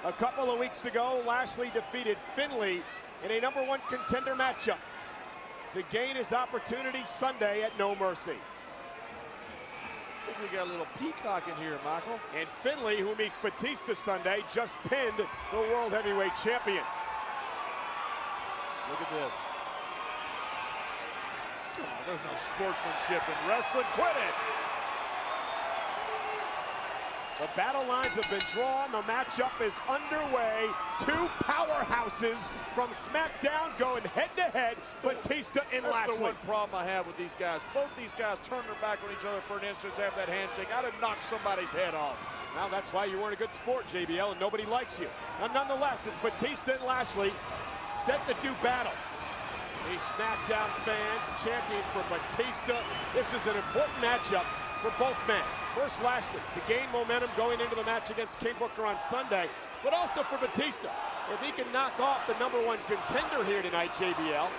A couple of weeks ago, Lashley defeated Finlay in a #1 contender matchup to gain his opportunity Sunday at No Mercy. I think we got a little peacock in here, Michael. And Finlay, who meets Batista Sunday, just pinned the World Heavyweight Champion. Look at this. Oh, there's no sportsmanship in wrestling. Quit it! The battle lines have been drawn. The matchup is underway. Two powerhouses from SmackDown going head-to-head. Batista and Lashley. That's the one problem I have with these guys. Both these guys turn their back on each other for an instant, have that handshake. I'd have knocked somebody's head off. Well, that's why you weren't a good sport, JBL, and nobody likes you. Now, nonetheless, it's Batista and Lashley set to do battle. These SmackDown fans chanting for Batista. This is an important matchup for both men. First, Lashley to gain momentum going into the match against King Booker on Sunday, but also for Batista. If he can knock off the #1 contender here tonight, JBL,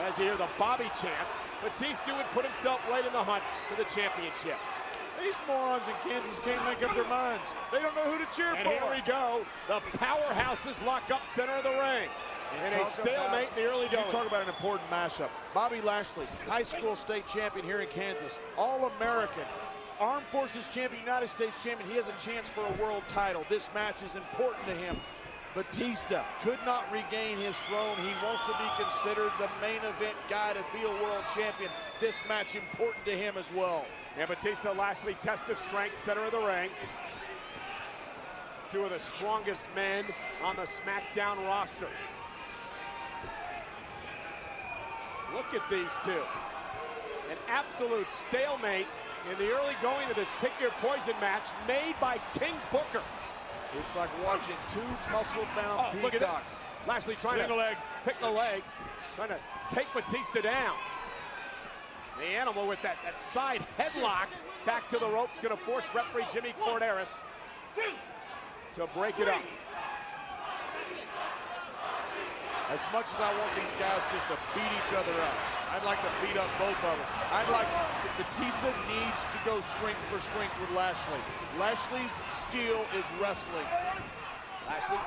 as you hear the Bobby chants, Batista would put himself right in the hunt for the championship. These morons in Kansas can't make up their minds. They don't know who to cheer for. And here we go. The powerhouses lock up center of the ring. And a stalemate in the early going. You talk about an important matchup. Bobby Lashley, high school state champion here in Kansas, All-American, Armed Forces champion, United States champion. He has a chance for a world title. This match is important to him. Batista could not regain his throne. He wants to be considered the main event guy to be a world champion. This match important to him as well. And Batista, Lashley, test of strength, center of the ring. Two of the strongest men on the SmackDown roster. Look at these two. An absolute stalemate in the early going of this Pick Your Poison match made by King Booker. It's like watching two muscle-bound peacocks. Look at this. Lashley trying to pick the leg, trying to take Batista down. The animal with that side headlock back to the ropes, going to force referee Jimmy Corderas to break it up. As much as I want these guys just to beat each other up, I'd like to beat up both of them. Batista needs to go strength for strength with Lashley. Lashley's skill is wrestling. Lashley,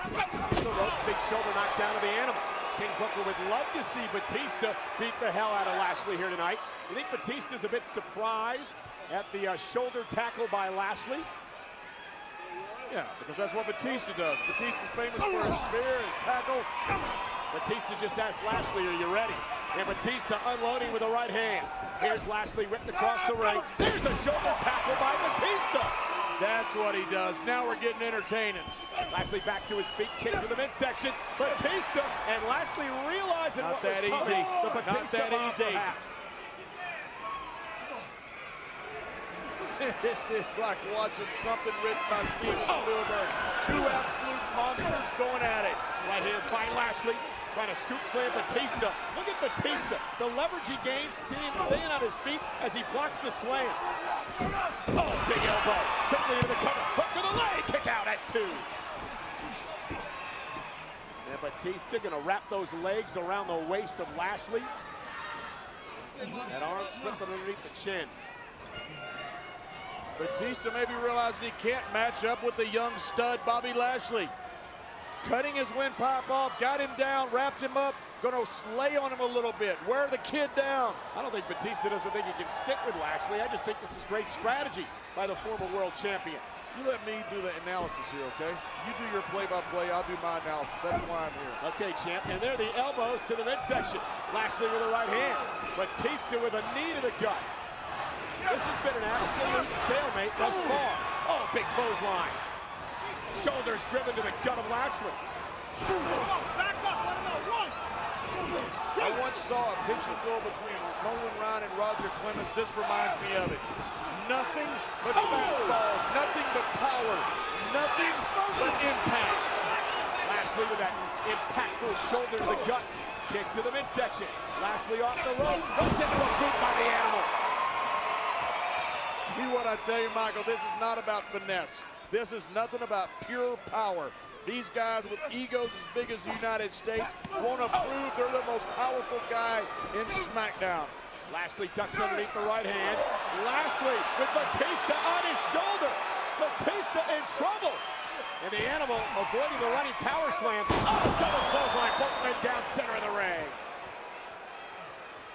the ropes, big shoulder knock down to the animal. King Booker would love to see Batista beat the hell out of Lashley here tonight. You think Batista's a bit surprised at the shoulder tackle by Lashley? Yeah, because that's what Batista does. Batista's famous for his spear, his tackle. Batista just asked Lashley, are you ready? And Batista unloading with the right hands. Here's Lashley ripped across the ring. There's the shoulder tackle by Batista. That's what he does. Now we're getting entertaining. Lashley back to his feet, kick to the midsection. Batista and Lashley realizing what was coming. The Batista bomb, perhaps. This is like watching something written by Steven Spielberg. Two absolute monsters going at it. Right hands by Lashley, trying to scoop slam Batista. Look at Batista, the leverage he gains, staying on his feet as he blocks the slam. Oh, big elbow, quickly into the cover, hook to the leg, kick out at 2. And Batista gonna wrap those legs around the waist of Lashley. That arm slipping underneath the chin. Batista maybe realizing he can't match up with the young stud Bobby Lashley. Cutting his windpipe off, got him down, wrapped him up, gonna lay on him a little bit, wear the kid down. I don't think Batista doesn't think he can stick with Lashley. I just think this is great strategy by the former world champion. You let me do the analysis here, okay? You do your play-by-play, I'll do my analysis. That's why I'm here. Okay, champ, and there are the elbows to the midsection. Lashley with a right hand, Batista with a knee to the gut. This has been an absolute stalemate thus far. Oh, big clothesline. Shoulders driven to the gut of Lashley. Back up, let him know. 1, 2, I once saw a picture go between Nolan Ryan and Roger Clemens. This reminds me of it. Nothing but fastballs, nothing but power, nothing but impact. Lashley with that impactful shoulder to the gut. Kick to the midsection. Lashley off the ropes. Hooks into a boot by the animal. See what I tell you, Michael, this is not about finesse. This is nothing about pure power. These guys with egos as big as the United States want to prove they're the most powerful guy in SmackDown. Lashley ducks underneath the right hand. Lashley with Batista on his shoulder. Batista in trouble. And the Animal avoiding the running power slam. Oh, double clothesline, both men down center of the ring.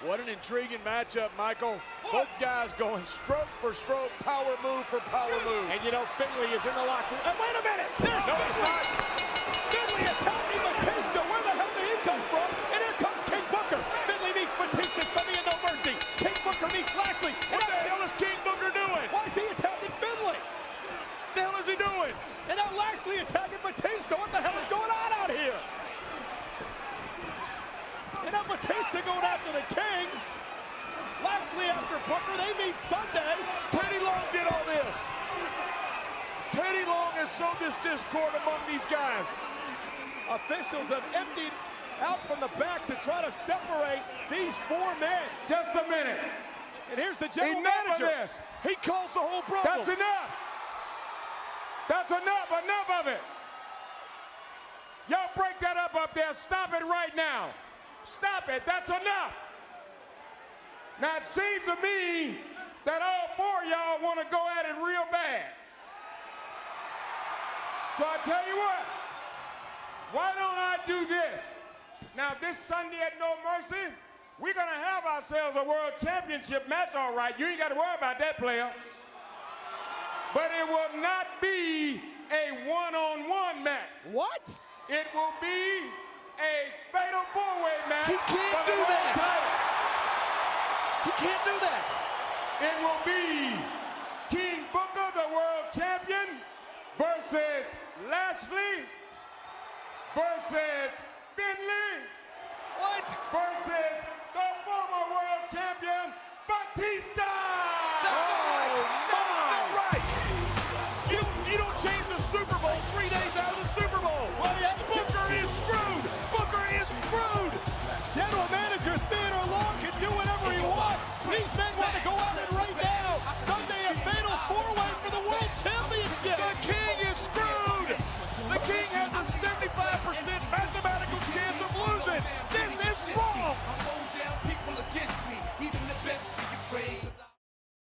What an intriguing matchup, Michael. Both guys going stroke for stroke, power move for power move. And you know, Finley is in the locker room. And wait a minute, there's Finley. Finley attacking Batista. Where the hell did he come from? And here comes King Booker. Finley meets Batista, suddenly in No Mercy. King Booker meets Lashley. What the hell is King Booker doing? Why is he attacking Finley? What the hell is he doing? And now Lashley attacking Batista. What the hell is going on out here? And now Batista going after the King. Lashley after Booker. They meet Sunday. Teddy Long did all this. Teddy Long has sowed this discord among these guys. Officials have emptied out from the back to try to separate these four men. Just a minute. And here's the general Enough manager. of this. He calls the whole problem. That's enough. That's enough. Enough of it. Y'all break that up there. Stop it right now. Stop it. That's enough. Now, it seems to me that all four of y'all want to go at it real bad. So I tell you what, why don't I do this? Now, this Sunday at No Mercy, we're going to have ourselves a world championship match, all right. You ain't got to worry about that, player. But it will not be a one-on-one match. What? It will be a fatal four-way match. He can't for the do world that. title. He can't do that. It will be King Booker, the world champion, versus Lashley, versus Finley, What? versus the former world champion, Batista!